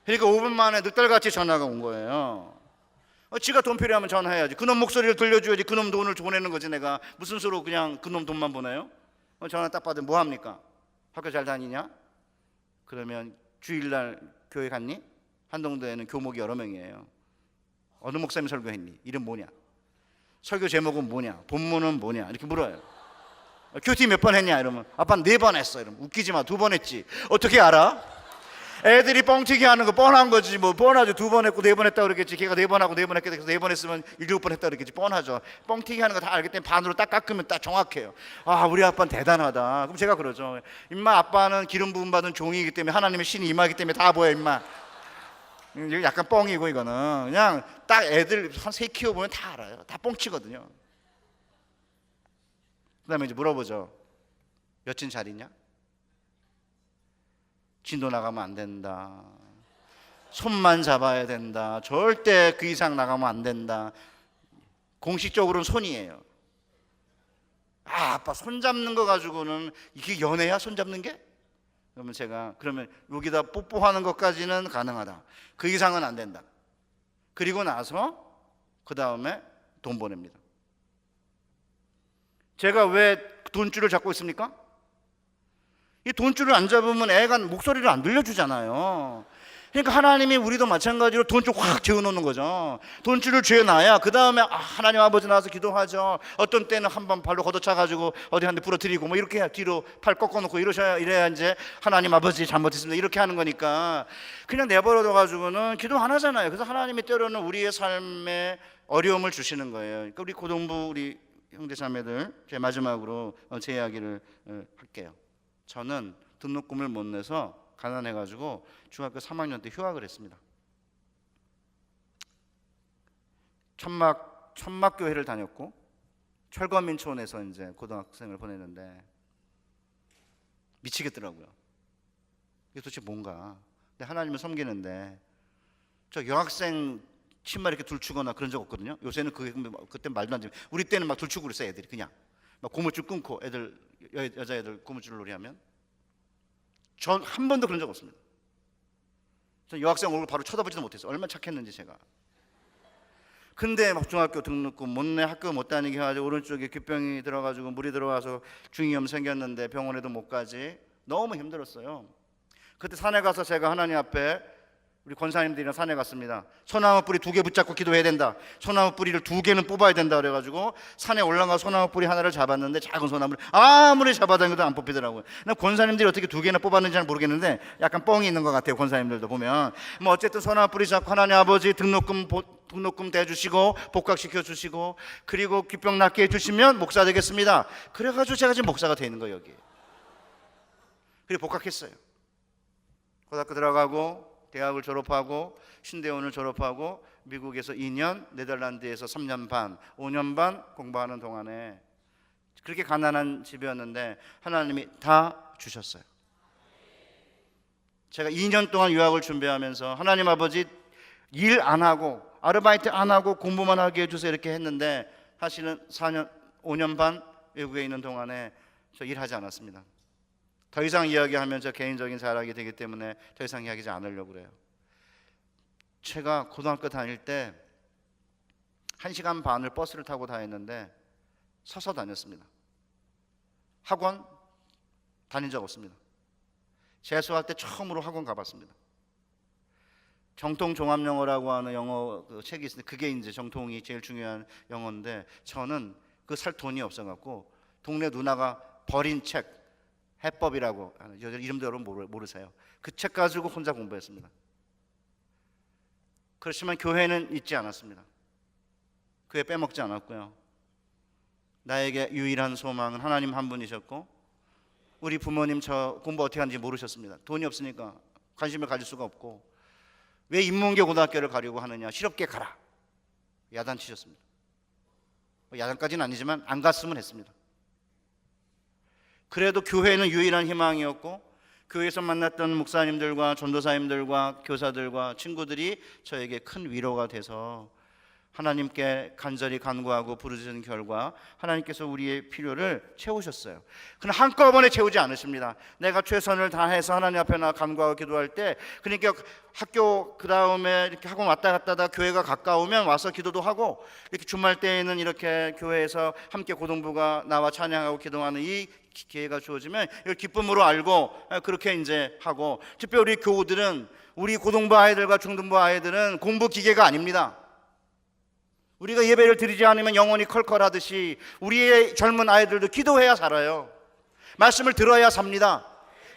그러니까 5분 만에 늑달같이 전화가 온 거예요. 지가 돈 필요하면 전화해야지. 그놈 목소리를 들려줘야지. 그놈 돈을 보내는 거지. 내가 무슨 수로 그냥 그놈 돈만 보내요? 전화 딱 받으면 뭐 합니까? 학교 잘 다니냐? 그러면 주일날 교회 갔니? 한동대에는 교목이 여러 명이에요. 어느 목사님 설교했니? 이름 뭐냐? 설교 제목은 뭐냐? 본문은 뭐냐? 이렇게 물어요. 큐티 몇 번 했냐? 이러면 아빠 4번 했어. 이러면 웃기지 마, 2번 했지. 어떻게 알아? 애들이 뻥튀기 하는 거 뻔한 거지. 뭐 뻔하죠. 2번 했고 4번 했다 그랬겠지. 걔가 4번 하고 4번 했겠지. 4번 했으면 7번 했다 그랬겠지. 뻔하죠. 뻥튀기 하는 거 다 알기 때문에 반으로 딱 깎으면 딱 정확해요. 아, 우리 아빠는 대단하다. 그럼 제가 그러죠. 임마, 아빠는 기름 부음 받은 종이기 때문에 하나님의 신이 임하기 때문에 다 보여 임마. 이거 약간 뻥이고, 이거는 그냥 딱 애들 한 3 키워보면 다 알아요. 다 뻥치거든요. 그 다음에 이제 물어보죠. 여친 잘 있냐? 진도 나가면 안 된다. 손만 잡아야 된다. 절대 그 이상 나가면 안 된다. 공식적으로는 손이에요. 아, 아빠 손 잡는 거 가지고는 이게 연애야? 손 잡는 게? 그러면 제가 여기다 뽀뽀하는 것까지는 가능하다. 그 이상은 안 된다. 그리고 나서 그 다음에 돈 보냅니다. 제가 왜 돈줄을 잡고 있습니까? 이 돈줄을 안 잡으면 애가 목소리를 안 들려주잖아요. 그러니까 하나님이 우리도 마찬가지로 돈줄 확 재워놓는 거죠. 돈줄을 재워놔야 그 다음에 하나님 아버지 나와서 기도하죠. 어떤 때는 한번 발로 걷어차가지고 어디 한 대 부러뜨리고 뭐 이렇게 뒤로 팔 꺾어놓고 이래야 이제 하나님 아버지 잘못했습니다 이렇게 하는 거니까, 그냥 내버려둬가지고는 기도 안 하잖아요. 그래서 하나님이 때로는 우리의 삶에 어려움을 주시는 거예요. 그러니까 우리 고동부 우리 형제 자매들, 제 마지막으로 제 이야기를 할게요. 저는 등록금을 못 내서 가난해가지고 중학교 3학년 때 휴학을 했습니다. 천막교회를 다녔고 철거민촌에서 이제 고등학생을 보냈는데 미치겠더라고요. 이게 도대체 뭔가. 근데 하나님을 섬기는데 저 여학생 신발 이렇게 둘추거나 그런 적 없거든요. 요새는 그때 말도 안 되면, 우리 때는 막 둘추고 그랬어요. 애들이 그냥 막 고무줄 끊고 여자애들 고무줄 놀이하면. 전 한 번도 그런 적 없습니다. 전 여학생 얼굴 바로 쳐다보지도 못했어요. 얼마나 착했는지 제가. 근데 막 중학교 등록금 못 내, 학교 못 다니게 해가지고 오른쪽에 귓병이 들어가지고 물이 들어와서 중이염 생겼는데 병원에도 못 가지. 너무 힘들었어요. 그때 산에 가서 제가 하나님 앞에, 우리 권사님들이랑 산에 갔습니다. 소나무 뿌리 2개 붙잡고 기도해야 된다. 소나무 뿌리를 2개는 뽑아야 된다 그래가지고 산에 올라가 소나무 뿌리 하나를 잡았는데, 작은 소나무를 아무리 잡아당겨도 안 뽑히더라고요. 권사님들이 어떻게 2개나 뽑았는지는 모르겠는데 약간 뻥이 있는 것 같아요. 권사님들도 보면 뭐 어쨌든 소나무 뿌리 잡고 하나님 아버지 등록금 대주시고 복학시켜 주시고 그리고 귓병 낫게 해주시면 목사 되겠습니다. 그래가지고 제가 지금 목사가 되는 거예요. 여기. 그리고 복학했어요. 고등학교 들어가고 대학을 졸업하고 신대원을 졸업하고 미국에서 2년, 네덜란드에서 3년 반, 5년 반 공부하는 동안에 그렇게 가난한 집이었는데 하나님이 다 주셨어요. 제가 2년 동안 유학을 준비하면서 하나님 아버지 일 안 하고 아르바이트 안 하고 공부만 하게 해주세요 이렇게 했는데 사실은 4년, 5년 반 외국에 있는 동안에 저 일하지 않았습니다. 더 이상 이야기하면 저 개인적인 자랑이 되기 때문에 더 이상 이야기하지 않으려고 그래요. 제가 고등학교 다닐 때 1시간 반을 버스를 타고 다녔는데 서서 다녔습니다. 학원 다닌 적 없습니다. 재수할 때 처음으로 학원 가봤습니다. 정통 종합영어라고 하는 영어 그 책이 있는데 그게 이제 정통이 제일 중요한 영어인데 저는 그 살 돈이 없어갖고 동네 누나가 버린 책 해법이라고 이름도 여러분 모르세요. 그 책 가지고 혼자 공부했습니다. 그렇지만 교회는 잊지 않았습니다. 교회 빼먹지 않았고요. 나에게 유일한 소망은 하나님 한 분이셨고 우리 부모님 저 공부 어떻게 하는지 모르셨습니다. 돈이 없으니까 관심을 가질 수가 없고 왜 인문계 고등학교를 가려고 하느냐, 실업계 가라 야단치셨습니다. 야단까지는 아니지만 안 갔으면 했습니다. 그래도 교회는 유일한 희망이었고 교회에서 만났던 목사님들과 전도사님들과 교사들과 친구들이 저에게 큰 위로가 돼서 하나님께 간절히 간구하고 부르짖은 결과 하나님께서 우리의 필요를 채우셨어요. 그러나 한꺼번에 채우지 않으십니다. 내가 최선을 다해서 하나님 앞에 나 간구하고 기도할 때 그러니까 학교 그 다음에 이렇게 학원 왔다 갔다 하다 교회가 가까우면 와서 기도도 하고 이렇게 주말 때에는 이렇게 교회에서 함께 고등부가 나와 찬양하고 기도하는 이 기회가 주어지면 이걸 기쁨으로 알고 그렇게 이제 하고 특별히 우리 교우들은 우리 고등부 아이들과 중등부 아이들은 공부 기계가 아닙니다. 우리가 예배를 드리지 않으면 영혼이 컬컬하듯이 우리의 젊은 아이들도 기도해야 살아요. 말씀을 들어야 삽니다.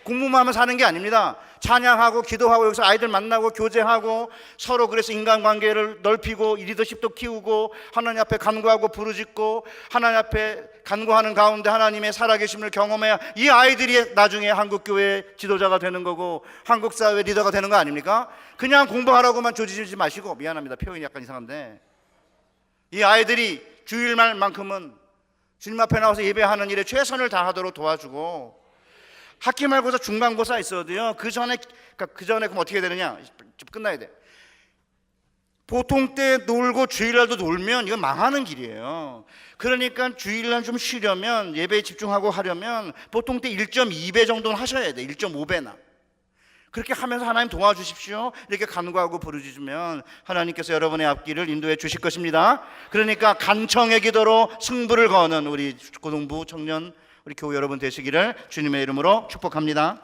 공부만 하면 사는 게 아닙니다. 찬양하고 기도하고 여기서 아이들 만나고 교제하고 서로 그래서 인간관계를 넓히고 리더십도 키우고 하나님 앞에 간구하고 부르짖고 하나님 앞에 간구하는 가운데 하나님의 살아계심을 경험해야 이 아이들이 나중에 한국교회 지도자가 되는 거고 한국사회 리더가 되는 거 아닙니까? 그냥 공부하라고만 조지지 마시고, 미안합니다 표현이 약간 이상한데, 이 아이들이 주일날만큼은 주님 앞에 나와서 예배하는 일에 최선을 다하도록 도와주고, 학기 말고서 중간고사 있어도요 그 전에 그럼 어떻게 되느냐, 좀 끝나야 돼. 보통 때 놀고 주일날도 놀면 이건 망하는 길이에요. 그러니까 주일날 좀 쉬려면, 예배에 집중하고 하려면 보통 때 1.2배 정도는 하셔야 돼. 1.5배나. 그렇게 하면서 하나님 도와주십시오 이렇게 간구하고 부르짖으면 하나님께서 여러분의 앞길을 인도해 주실 것입니다. 그러니까 간청의 기도로 승부를 거는 우리 고등부 청년, 우리 교우 여러분 되시기를 주님의 이름으로 축복합니다.